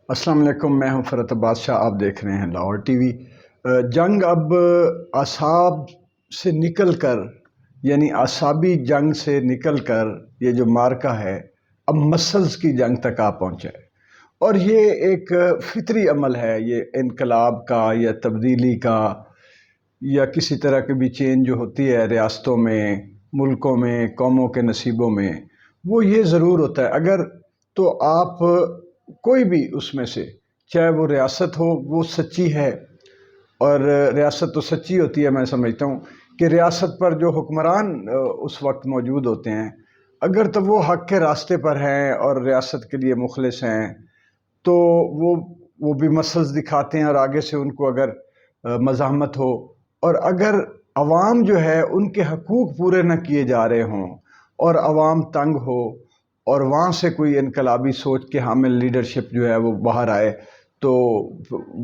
السلام علیکم، میں ہوں فرت عباس شاہ، آپ دیکھ رہے ہیں لاہور ٹی وی۔ جنگ اب اعصاب سے نکل کر، یعنی اعصابی جنگ سے نکل کر یہ جو مارکہ ہے اب مسلز کی جنگ تک آ پہنچا ہے، اور یہ ایک فطری عمل ہے، یہ انقلاب کا یا تبدیلی کا یا کسی طرح کی بھی چینج جو ہوتی ہے ریاستوں میں، ملکوں میں، قوموں کے نصیبوں میں، وہ یہ ضرور ہوتا ہے اگر تو آپ کوئی بھی اس میں سے، چاہے وہ ریاست ہو، وہ سچی ہے، اور ریاست تو سچی ہوتی ہے، میں سمجھتا ہوں کہ ریاست پر جو حکمران اس وقت موجود ہوتے ہیں، اگر تو وہ حق کے راستے پر ہیں اور ریاست کے لیے مخلص ہیں تو وہ بھی مسلز دکھاتے ہیں، اور آگے سے ان کو اگر مزاحمت ہو، اور اگر عوام جو ہے ان کے حقوق پورے نہ کیے جا رہے ہوں اور عوام تنگ ہو، اور وہاں سے کوئی انقلابی سوچ کے حامل لیڈرشپ جو ہے وہ باہر آئے، تو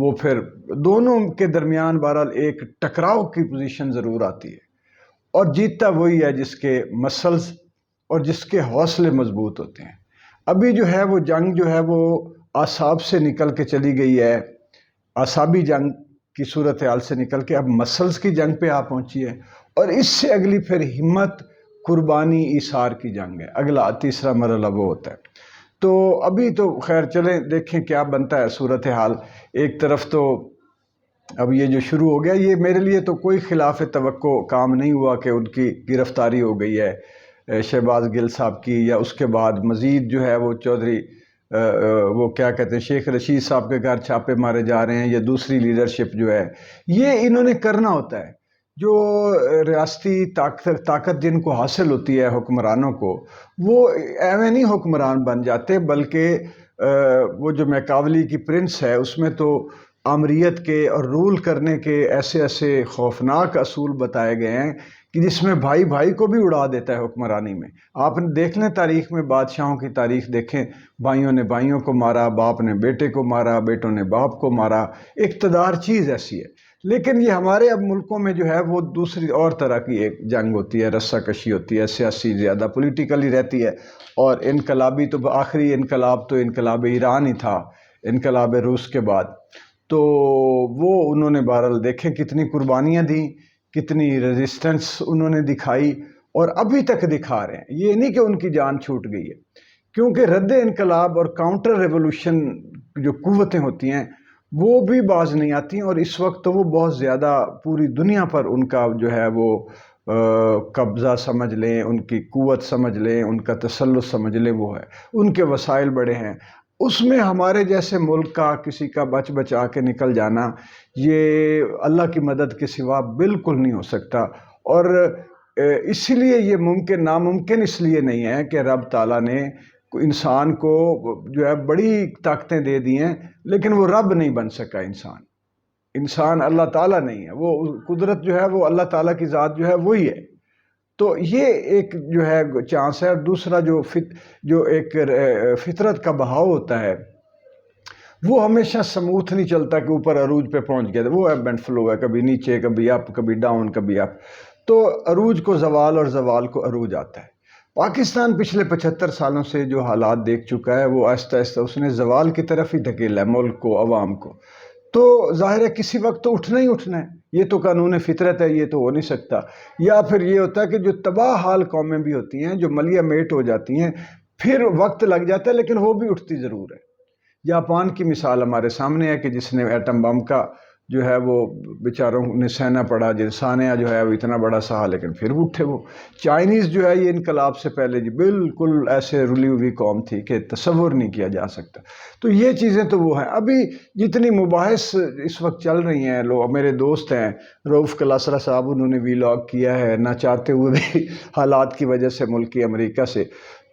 وہ پھر دونوں کے درمیان بہرحال ایک ٹکراؤ کی پوزیشن ضرور آتی ہے، اور جیتتا وہی ہے جس کے مسلز اور جس کے حوصلے مضبوط ہوتے ہیں۔ ابھی جو ہے وہ جنگ جو ہے وہ اعصاب سے نکل کے چلی گئی ہے، اعصابی جنگ کی صورتحال سے نکل کے اب مسلز کی جنگ پہ آ پہنچی ہے، اور اس سے اگلی پھر ہمت، قربانی، ایثار کی جنگ ہے، اگلا تیسرا مرحلہ وہ ہوتا ہے۔ تو ابھی تو خیر چلیں دیکھیں کیا بنتا ہے صورتحال۔ ایک طرف تو اب یہ جو شروع ہو گیا، یہ میرے لیے تو کوئی خلاف توقع کام نہیں ہوا کہ ان کی گرفتاری ہو گئی ہے شہباز گل صاحب کی، یا اس کے بعد مزید جو ہے وہ چودھری وہ کیا کہتے ہیں شیخ رشید صاحب کے گھر چھاپے مارے جا رہے ہیں، یا دوسری لیڈرشپ جو ہے، یہ انہوں نے کرنا ہوتا ہے۔ جو ریاستی طاقت جن کو حاصل ہوتی ہے حکمرانوں کو، وہ ایویں نہیں حکمران بن جاتے، بلکہ وہ جو میکاولی کی پرنس ہے اس میں تو آمریت کے اور رول کرنے کے ایسے ایسے خوفناک اصول بتائے گئے ہیں کہ جس میں بھائی بھائی کو بھی اڑا دیتا ہے حکمرانی میں۔ آپ دیکھ لیں تاریخ میں، بادشاہوں کی تاریخ دیکھیں، بھائیوں نے بھائیوں کو مارا، باپ نے بیٹے کو مارا، بیٹوں نے باپ کو مارا، اقتدار چیز ایسی ہے۔ لیکن یہ ہمارے اب ملکوں میں جو ہے وہ دوسری اور طرح کی ایک جنگ ہوتی ہے، رسہ کشی ہوتی ہے، سیاسی زیادہ پولیٹیکلی رہتی ہے، اور انقلابی تو آخری انقلاب تو انقلاب ایران ہی تھا، انقلاب روس کے بعد۔ تو وہ انہوں نے بہرحال دیکھیں کتنی قربانیاں دیں، کتنی ریزسٹنس انہوں نے دکھائی، اور ابھی تک دکھا رہے ہیں۔ یہ نہیں کہ ان کی جان چھوٹ گئی ہے، کیونکہ رد انقلاب اور کاؤنٹر ریولوشن جو قوتیں ہوتی ہیں وہ بھی باز نہیں آتی ہیں، اور اس وقت تو وہ بہت زیادہ پوری دنیا پر ان کا جو ہے وہ قبضہ سمجھ لیں، ان کی قوت سمجھ لیں، ان کا تسلط سمجھ لیں، وہ ہے، ان کے وسائل بڑے ہیں۔ اس میں ہمارے جیسے ملک کا کسی کا بچا کے نکل جانا، یہ اللہ کی مدد کے سوا بالکل نہیں ہو سکتا، اور اسی لیے یہ ناممکن اس لیے نہیں ہے کہ رب تعالیٰ نے انسان کو جو ہے بڑی طاقتیں دے دی ہیں، لیکن وہ رب نہیں بن سکا۔ انسان اللہ تعالیٰ نہیں ہے، وہ قدرت جو ہے وہ اللہ تعالیٰ کی ذات جو ہے وہی ہے۔ تو یہ ایک جو ہے چانس ہے، اور دوسرا جو ایک فطرت کا بہاؤ ہوتا ہے وہ ہمیشہ سموتھ نہیں چلتا کہ اوپر عروج پہ پہنچ گیا، وہ ایب اینڈ فلو ہے، کبھی نیچے، کبھی اپ، کبھی ڈاؤن، کبھی اپ۔ تو عروج کو زوال اور زوال کو عروج آتا ہے۔ پاکستان پچھلے 75 سالوں سے جو حالات دیکھ چکا ہے، وہ آہستہ آہستہ اس نے زوال کی طرف ہی دھکیلا ہے ملک کو، عوام کو۔ تو ظاہر ہے کسی وقت تو اٹھنا ہی اٹھنا ہے، یہ تو قانون فطرت ہے، یہ تو ہو نہیں سکتا۔ یا پھر یہ ہوتا ہے کہ جو تباہ حال قومیں بھی ہوتی ہیں، جو ملیہ میٹ ہو جاتی ہیں، پھر وقت لگ جاتا ہے لیکن وہ بھی اٹھتی ضرور ہے۔ جاپان کی مثال ہمارے سامنے ہے کہ جس نے ایٹم بم کا جو ہے وہ بیچاروں نے سہنا پڑا، سانحہ جو ہے وہ اتنا بڑا سہا، لیکن پھر وہ اٹھے۔ وہ چائنیز جو ہے یہ انقلاب سے پہلے جی بالکل ایسے رلی ہوئی قوم تھی کہ تصور نہیں کیا جا سکتا۔ تو یہ چیزیں تو وہ ہیں۔ ابھی جتنی مباحث اس وقت چل رہی ہیں، لوگ میرے دوست ہیں رؤف کلاسرا صاحب، انہوں نے ویلاگ کیا ہے نہ چاہتے ہوئے بھی حالات کی وجہ سے ملکی امریکہ سے،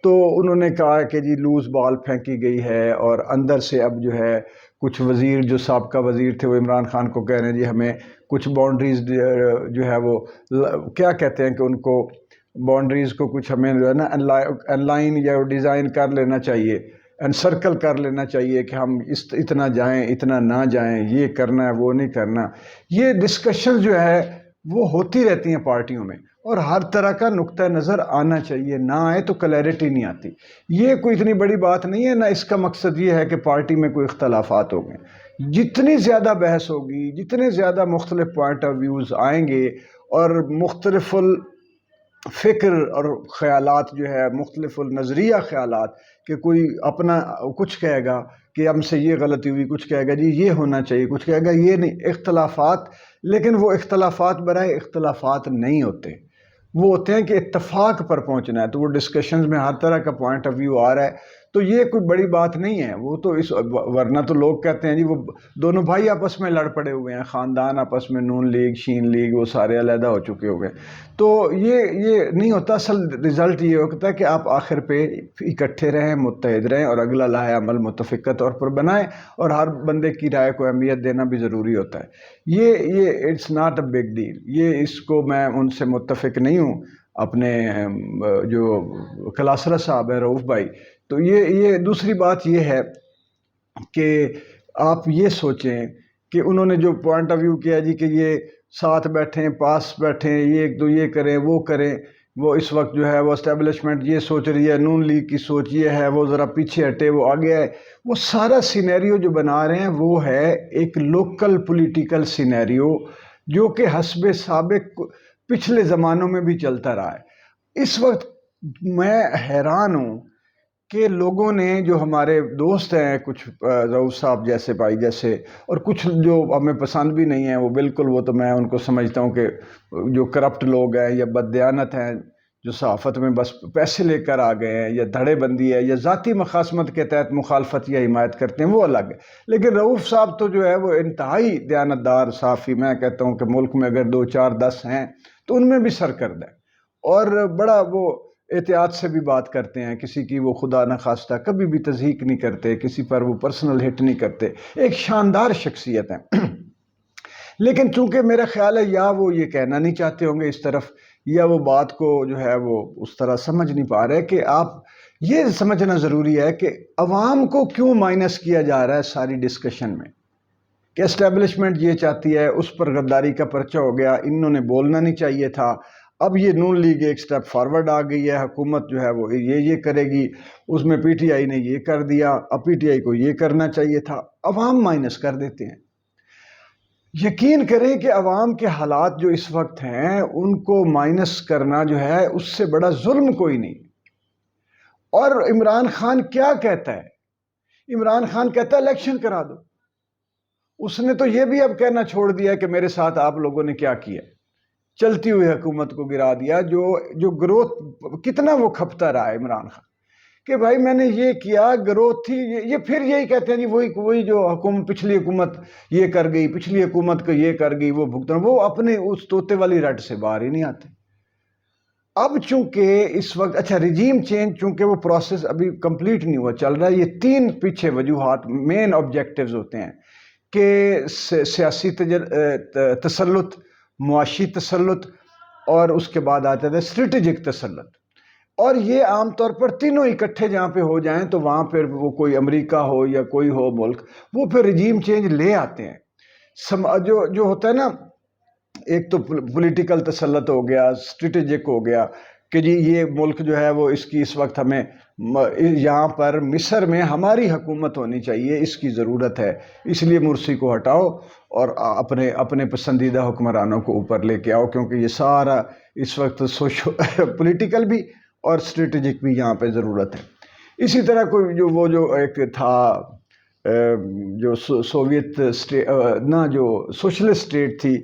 تو انہوں نے کہا کہ جی لوز بال پھینکی گئی ہے، اور اندر سے اب جو ہے کچھ وزیر جو سابقہ وزیر تھے وہ عمران خان کو کہہ رہے ہیں جی ہمیں کچھ باؤنڈریز جو ہے وہ کیا کہتے ہیں کہ ان کو باؤنڈریز کو کچھ ہمیں جو ہے نا ان لائن یا ڈیزائن کر لینا چاہیے، انسرکل کر لینا چاہیے کہ ہم اتنا جائیں اتنا نہ جائیں، یہ کرنا ہے وہ نہیں کرنا۔ یہ ڈسکشن جو ہے وہ ہوتی رہتی ہیں پارٹیوں میں، اور ہر طرح کا نقطہ نظر آنا چاہیے، نہ آئے تو کلیئرٹی نہیں آتی۔ یہ کوئی اتنی بڑی بات نہیں ہے، نہ اس کا مقصد یہ ہے کہ پارٹی میں کوئی اختلافات ہو گئے۔ جتنی زیادہ بحث ہوگی، جتنے زیادہ مختلف پوائنٹ آف ویوز آئیں گے اور مختلف فکر اور خیالات جو ہے، مختلف النظریہ خیالات، کہ کوئی اپنا کچھ کہے گا کہ ہم سے یہ غلطی ہوئی، کچھ کہے گا جی یہ ہونا چاہیے، کچھ کہے گا یہ نہیں، اختلافات، لیکن وہ اختلافات برائے اختلافات نہیں ہوتے، وہ ہوتے ہیں کہ اتفاق پر پہنچنا ہے۔ تو وہ ڈسکشنز میں ہر طرح کا پوائنٹ آف ویو آ رہا ہے، تو یہ کوئی بڑی بات نہیں ہے۔ وہ تو ورنہ تو لوگ کہتے ہیں جی وہ دونوں بھائی آپس میں لڑ پڑے ہوئے ہیں، خاندان آپس میں، نون لیگ شین لیگ وہ سارے علیحدہ ہو چکے ہوئے، تو یہ نہیں ہوتا۔ اصل رزلٹ یہ ہوتا ہے کہ آپ آخر پہ اکٹھے رہیں، متحد رہیں، اور اگلا لائحہ عمل متفقہ طور پر بنائیں، اور ہر بندے کی رائے کو اہمیت دینا بھی ضروری ہوتا ہے۔ یہ it's not a big deal, یہ اس کو میں ان سے متفق نہیں ہوں، اپنے جو کلاسرہ صاحب ہیں رؤوف بھائی۔ تو یہ دوسری بات یہ ہے کہ آپ یہ سوچیں کہ انہوں نے جو پوائنٹ آف ویو کیا جی کہ یہ ساتھ بیٹھیں، پاس بیٹھیں، یہ ایک دو یہ کریں وہ کریں، وہ اس وقت جو ہے وہ اسٹیبلشمنٹ یہ سوچ رہی ہے، نون لیگ کی سوچ یہ ہے، وہ ذرا پیچھے ہٹے، وہ آگے ہے، وہ سارا سینیریو جو بنا رہے ہیں وہ ہے ایک لوکل پولیٹیکل سینیریو جو کہ حسب سابق پچھلے زمانوں میں بھی چلتا رہا ہے۔ اس وقت میں حیران ہوں کہ لوگوں نے، جو ہمارے دوست ہیں کچھ رؤوف صاحب جیسے بھائی جیسے، اور کچھ جو ہمیں پسند بھی نہیں ہیں، وہ بالکل، وہ تو میں ان کو سمجھتا ہوں کہ جو کرپٹ لوگ ہیں یا بددیانت ہیں، جو صحافت میں بس پیسے لے کر آ گئے ہیں، یا دھڑے بندی ہے، یا ذاتی مخاصمت کے تحت مخالفت یا حمایت کرتے ہیں، وہ الگ ہے۔ لیکن رؤوف صاحب تو جو ہے وہ انتہائی دیانتدار صحافی، میں کہتا ہوں کہ ملک میں اگر 2 4 10 ہیں تو ان میں بھی سرکرد ہے، اور بڑا وہ احتیاط سے بھی بات کرتے ہیں، کسی کی وہ خدا نخواستہ کبھی بھی تضحیک نہیں کرتے، کسی پر وہ پرسنل ہٹ نہیں کرتے، ایک شاندار شخصیت ہے۔ لیکن چونکہ میرا خیال ہے یا وہ یہ کہنا نہیں چاہتے ہوں گے اس طرف، یا وہ بات کو جو ہے وہ اس طرح سمجھ نہیں پا رہے، کہ آپ یہ سمجھنا ضروری ہے کہ عوام کو کیوں مائنس کیا جا رہا ہے ساری ڈسکشن میں، کہ اسٹیبلشمنٹ یہ چاہتی ہے، اس پر غداری کا پرچہ ہو گیا، انہوں نے بولنا نہیں چاہیے تھا، اب یہ نون لیگ ایک سٹیپ فارورڈ آ گئی ہے، حکومت جو ہے وہ یہ کرے گی، اس میں پی ٹی آئی نے یہ کر دیا، اب پی ٹی آئی کو یہ کرنا چاہیے تھا، عوام مائنس کر دیتے ہیں۔ یقین کریں کہ عوام کے حالات جو اس وقت ہیں ان کو مائنس کرنا جو ہے اس سے بڑا ظلم کوئی نہیں۔ اور عمران خان کیا کہتا ہے؟ عمران خان کہتا ہے الیکشن کرا دو۔ اس نے تو یہ بھی اب کہنا چھوڑ دیا کہ میرے ساتھ آپ لوگوں نے کیا کیا، چلتی ہوئی حکومت کو گرا دیا، جو گروتھ کتنا وہ کھپتا رہا ہے عمران خان، کہ بھائی میں نے یہ کیا، گروتھ تھی، یہ پھر یہی کہتے ہیں جی وہی جو حکومت، پچھلی حکومت یہ کر گئی، پچھلی حکومت کو یہ کر گئی، وہ بھگتنا، وہ اپنے اس طوطے والی رٹ سے باہر ہی نہیں آتے۔ اب چونکہ اس وقت اچھا ریجیم چینج، چونکہ وہ پروسیس ابھی کمپلیٹ نہیں ہوا، چل رہا ہے، یہ 3 پیچھے وجوہات، مین آبجیکٹیوز ہوتے ہیں کہ سیاسی تسلط، معاشی تسلط، اور اس کے بعد آتا ہے اسٹریٹجک تسلط، اور یہ عام طور پر تینوں اکٹھے جہاں پہ ہو جائیں تو وہاں پھر وہ کوئی امریکہ ہو یا کوئی ہو ملک، وہ پھر ریجیم چینج لے آتے ہیں۔ جو ہوتا ہے نا، ایک تو پولیٹیکل تسلط ہو گیا، اسٹریٹجک ہو گیا، کہ جی یہ ملک جو ہے وہ اس وقت ہمیں یہاں پر مصر میں ہماری حکومت ہونی چاہیے، اس کی ضرورت ہے، اس لیے مرسی کو ہٹاؤ اور اپنے پسندیدہ حکمرانوں کو اوپر لے کے آؤ، کیونکہ یہ سارا اس وقت پولیٹیکل بھی اور اسٹریٹجک بھی یہاں پہ ضرورت ہے۔ اسی طرح کوئی جو ایک تھا جو سوویت نہ جو سوشلسٹ اسٹیٹ تھی،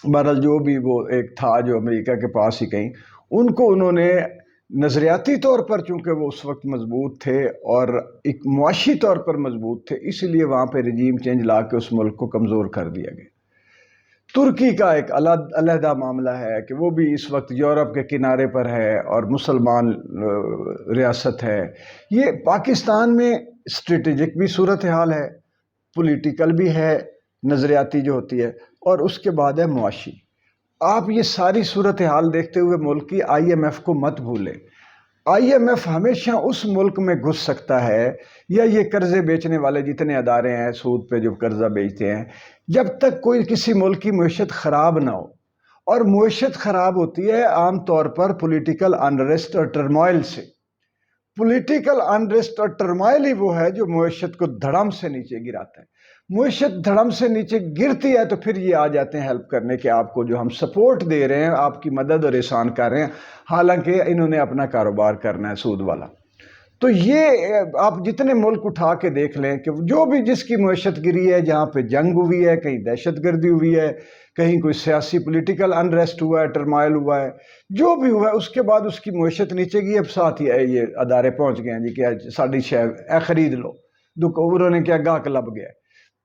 بہرحال جو بھی وہ ایک تھا جو امریکہ کے پاس ہی کہیں، ان کو انہوں نے نظریاتی طور پر چونکہ وہ اس وقت مضبوط تھے اور ایک معاشی طور پر مضبوط تھے، اس لیے وہاں پہ رجیم چینج لا کے اس ملک کو کمزور کر دیا گیا۔ ترکی کا ایک علیحدہ معاملہ ہے کہ وہ بھی اس وقت یورپ کے کنارے پر ہے اور مسلمان ریاست ہے۔ یہ پاکستان میں اسٹریٹجک بھی صورتحال ہے، پولیٹیکل بھی ہے، نظریاتی جو ہوتی ہے، اور اس کے بعد ہے معاشی۔ آپ یہ ساری صورتحال دیکھتے ہوئے ملک کی IMF کو مت بھولیں۔ IMF ہمیشہ اس ملک میں گھس سکتا ہے، یا یہ قرضے بیچنے والے جتنے ادارے ہیں سود پہ جو قرضہ بیچتے ہیں، جب تک کوئی کسی ملک کی معیشت خراب نہ ہو. اور معیشت خراب ہوتی ہے عام طور پر پولیٹیکل انریسٹ اور ٹرموائل سے. پولیٹیکل انریسٹ اور ٹرمائل ہی وہ ہے جو معیشت کو دھڑم سے نیچے گراتا ہے. معیشت دھڑم سے نیچے گرتی ہے تو پھر یہ آ جاتے ہیں ہیلپ کرنے کے، آپ کو جو ہم سپورٹ دے رہے ہیں، آپ کی مدد اور احسان کر رہے ہیں، حالانکہ انہوں نے اپنا کاروبار کرنا ہے سود والا. تو یہ آپ جتنے ملک اٹھا کے دیکھ لیں کہ جو بھی جس کی معیشت گری ہے، جہاں پہ جنگ ہوئی ہے، کہیں دہشت گردی ہوئی ہے، کہیں کوئی سیاسی پولیٹیکل انریسٹ ہوا ہے، ٹرمائل ہوا ہے، جو بھی ہوا ہے، اس کے بعد اس کی معیشت نیچے گئی. اب ساتھ ہی یہ ادارے پہنچ گئے ہیں جی کہ ساڑی شے خرید لو، انہوں نے کیا گاہک لب گیا.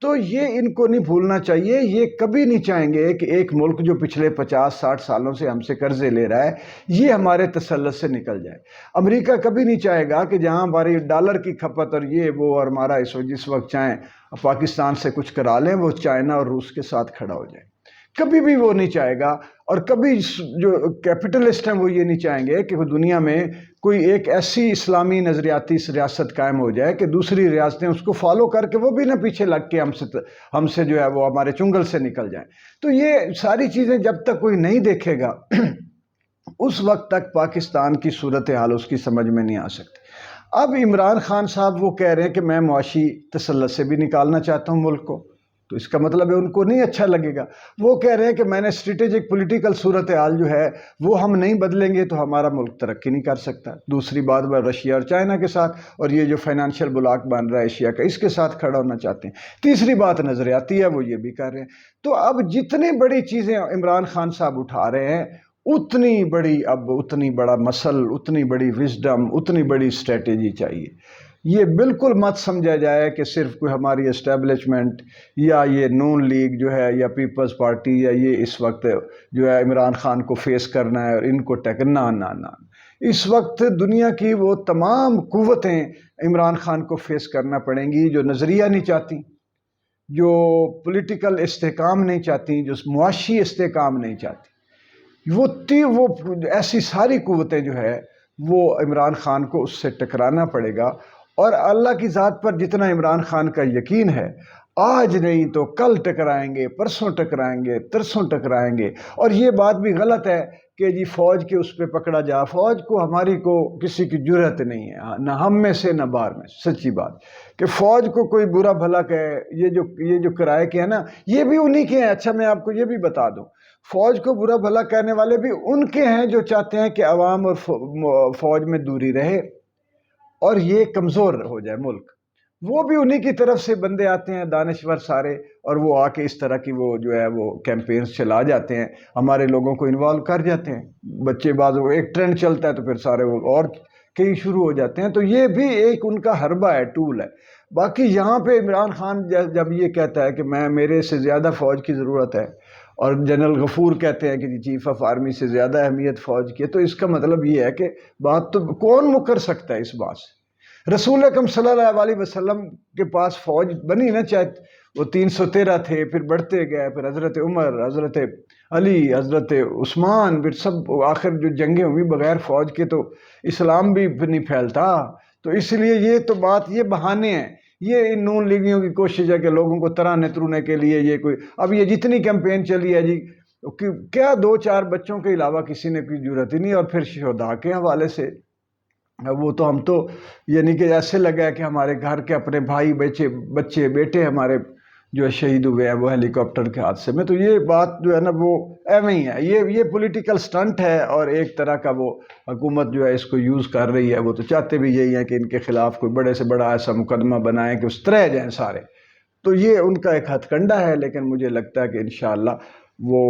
تو یہ ان کو نہیں بھولنا چاہیے. یہ کبھی نہیں چاہیں گے کہ ایک ملک جو پچھلے 50-60 سالوں سے ہم سے قرضے لے رہا ہے یہ ہمارے تسلط سے نکل جائے. امریکہ کبھی نہیں چاہے گا کہ جہاں ہماری ڈالر کی کھپت اور یہ وہ اور ہمارا جس وقت چاہیں پاکستان سے کچھ کرا لیں، وہ چائنا اور روس کے ساتھ کھڑا ہو جائے. کبھی بھی وہ نہیں چاہے گا. اور کبھی جو کیپٹلسٹ ہیں وہ یہ نہیں چاہیں گے کہ وہ دنیا میں کوئی ایک ایسی اسلامی نظریاتی ریاست قائم ہو جائے کہ دوسری ریاستیں اس کو فالو کر کے وہ بھی نہ پیچھے لگ کے ہم سے جو ہے وہ ہمارے چنگل سے نکل جائیں. تو یہ ساری چیزیں جب تک کوئی نہیں دیکھے گا اس وقت تک پاکستان کی صورتحال اس کی سمجھ میں نہیں آ سکتی. اب عمران خان صاحب وہ کہہ رہے ہیں کہ میں معاشی تسلط سے بھی نکالنا چاہتا ہوں ملک کو، تو اس کا مطلب ہے ان کو نہیں اچھا لگے گا. وہ کہہ رہے ہیں کہ میں نے اسٹریٹجک پولیٹیکل صورتحال جو ہے وہ ہم نہیں بدلیں گے تو ہمارا ملک ترقی نہیں کر سکتا. دوسری بات وہ رشیا اور چائنا کے ساتھ، اور یہ جو فائنانشیل بلاک بن رہا ہے ایشیا کا، اس کے ساتھ کھڑا ہونا چاہتے ہیں. تیسری بات نظریاتی ہے، وہ یہ بھی کر رہے ہیں. تو اب جتنی بڑی چیزیں عمران خان صاحب اٹھا رہے ہیں اتنی بڑا مسل، اتنی بڑی وزڈم، اتنی بڑی اسٹریٹجی چاہیے. یہ بالکل مت سمجھا جائے کہ صرف کوئی ہماری اسٹیبلشمنٹ یا یہ نون لیگ جو ہے یا پیپلز پارٹی یا یہ اس وقت جو ہے عمران خان کو فیس کرنا ہے اور ان کو ٹکرنا نہ. اس وقت دنیا کی وہ تمام قوتیں عمران خان کو فیس کرنا پڑیں گی جو نظریہ نہیں چاہتی، جو پولیٹیکل استحکام نہیں چاہتی، جو معاشی استحکام نہیں چاہتی. وہ ایسی ساری قوتیں جو ہے وہ عمران خان کو اس سے ٹکرانا پڑے گا. اور اللہ کی ذات پر جتنا عمران خان کا یقین ہے، آج نہیں تو کل ٹکرائیں گے، پرسوں ٹکرائیں گے، ترسوں ٹکرائیں گے. اور یہ بات بھی غلط ہے کہ جی فوج کے اس پہ پکڑا جا. فوج کو ہماری کو کسی کی جرت نہیں ہے، نہ ہم میں سے نہ باہر میں. سچی بات کہ فوج کو کوئی برا بھلا کہے، یہ جو کرائے کے ہیں نا، یہ بھی انہی کے ہیں. اچھا میں آپ کو یہ بھی بتا دوں، فوج کو برا بھلا کہنے والے بھی ان کے ہیں جو چاہتے ہیں کہ عوام اور فوج میں دوری رہے اور یہ کمزور ہو جائے ملک. وہ بھی انہی کی طرف سے بندے آتے ہیں دانشور سارے، اور وہ آ کے اس طرح کی وہ جو ہے وہ کیمپینز چلا جاتے ہیں، ہمارے لوگوں کو انوالو کر جاتے ہیں. بچے بعض ایک ٹرینڈ چلتا ہے تو پھر سارے وہ اور کئی شروع ہو جاتے ہیں. تو یہ بھی ایک ان کا حربہ ہے، ٹول ہے. باقی یہاں پہ عمران خان جب یہ کہتا ہے کہ میرے سے زیادہ فوج کی ضرورت ہے، اور جنرل غفور کہتے ہیں کہ چیف آف آرمی سے زیادہ اہمیت فوج کی ہے، تو اس کا مطلب یہ ہے کہ بات تو کون مکر سکتا ہے اس بات سے. رسول اکرم صلی اللہ علیہ وسلم کے پاس فوج بنی نا، چاہے وہ 313 تھے، پھر بڑھتے گئے، پھر حضرت عمر، حضرت علی، حضرت عثمان، پھر سب آخر جو جنگیں ہوئی بغیر فوج کے تو اسلام بھی نہیں پھیلتا. تو اس لیے یہ تو بات، یہ بہانے ہیں. یہ ان نون لیگیوں کی کوشش ہے کہ لوگوں کو ترانے ترونے کے لیے یہ کوئی، اب یہ جتنی کیمپین چلی ہے جی، کیا 2-4 بچوں کے علاوہ کسی نے کوئی جرت ہی نہیں. اور پھر شہداء کے حوالے سے وہ تو ہم تو یعنی کہ ایسے لگا ہے کہ ہمارے گھر کے اپنے بھائی بچے بیٹے ہمارے جو شہید ہوئے ہیں وہ ہیلی کاپٹر کے حادثے میں. تو یہ بات جو ہے نا وہ ایویں ہی ہے. یہ پولیٹیکل سٹنٹ ہے، اور ایک طرح کا وہ حکومت جو ہے اس کو یوز کر رہی ہے. وہ تو چاہتے بھی یہی ہیں کہ ان کے خلاف کوئی بڑے سے بڑا ایسا مقدمہ بنائیں کہ اس طرح جائیں سارے. تو یہ ان کا ایک ہتھ کنڈا ہے، لیکن مجھے لگتا ہے کہ انشاءاللہ وہ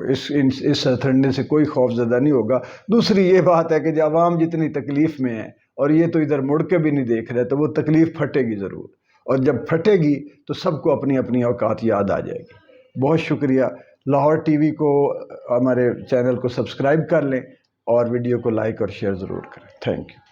اس ہتھنڈے سے کوئی خوف زدہ نہیں ہوگا. دوسری یہ بات ہے کہ جب عوام جتنی تکلیف میں ہے اور یہ تو ادھر مڑ کے بھی نہیں دیکھ رہے، تو وہ تکلیف پھٹے گی ضرور. اور جب پھٹے گی تو سب کو اپنی اپنی اوقات یاد آ جائے گی. بہت شکریہ. لاہور ٹی وی کو، ہمارے چینل کو سبسکرائب کر لیں اور ویڈیو کو لائک اور شیئر ضرور کریں. Thank you.